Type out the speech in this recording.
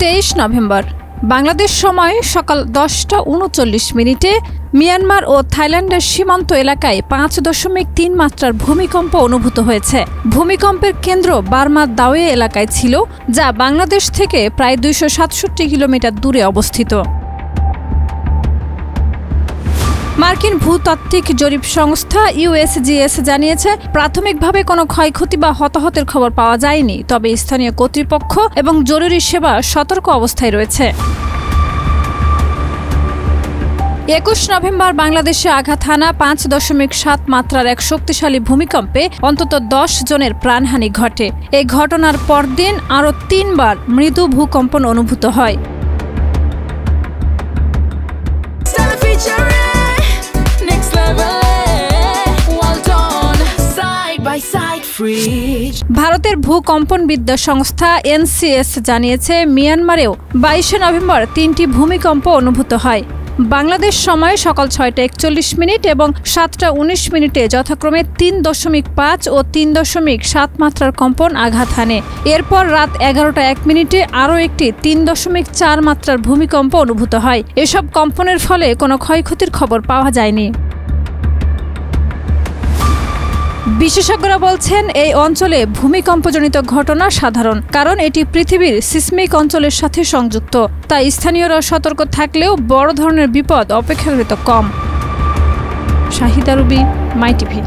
23 November Bangladesh সময় সকাল 10:39 Myanmar ও থাইল্যান্ডের সীমান্ত এলাকায় 5.3 মাত্রার ভূমিকম্প অনুভূত হয়েছে। ভূমিকম্পের কেন্দ্র বার্মার দাওয়ে এলাকায় ছিল, যা বাংলাদেশ থেকে প্রায় 267 কিলোমিটার দূরে অবস্থিত। মার্কিন ভূতাত্ত্বিক জরিপ সংস্থা USGS জানিয়েছে, প্রাথমিকভাবে কোনো ক্ষয়ক্ষতি বা হতাহতের খবর পাওয়া যায়নি, তবে স্থানীয় কর্তৃপক্ষ এবং জরুরি সেবা সতর্ক অবস্থায় রয়েছে। 21 নভেম্বর বাংলাদেশে আঘাত হানা 5.7 মাত্রার এক শক্তিশালী ভূমিকম্পে অন্তত 10 জনের প্রাণহানি ঘটে। এই ঘটনার পরদিন আরও 3 বার মৃদু ভূকম্পন অনুভূত হয়। ভারতের ভূকম্পনবিদ্যা সংস্থা NCS জানিয়েছে, মিয়ানমারেও 22 নভেম্বর 3টি ভূমিকম্প অনুভূত হয়। বাংলাদেশ সময় সকাল 6:41 এবং 7:19 যথাক্রমে 3.5 ও 3.7 মাত্রার কম্পন আঘাত হানে। এরপর রাত 11:01 আরও একটি 3.4 মাত্রার ভূমিকম্প অনুভূত হয়। এসব কম্পনের ফলে কোনো ক্ষয়ক্ষতির খবর পাওয়া যায়নি। বিশেষজ্ঞরা বলছেন, এই অঞ্চলে ভূমিকম্পজনিত ঘটনা সাধারণ, কারণ এটি পৃথিবীর সিসমিক অঞ্চলের সাথে সংযুক্ত। তাই স্থানীয়রা সতর্ক থাকলেও বড় ধরনের বিপদ অপেক্ষাকৃত কম। শাহিদা রুবি, মাই টিভি।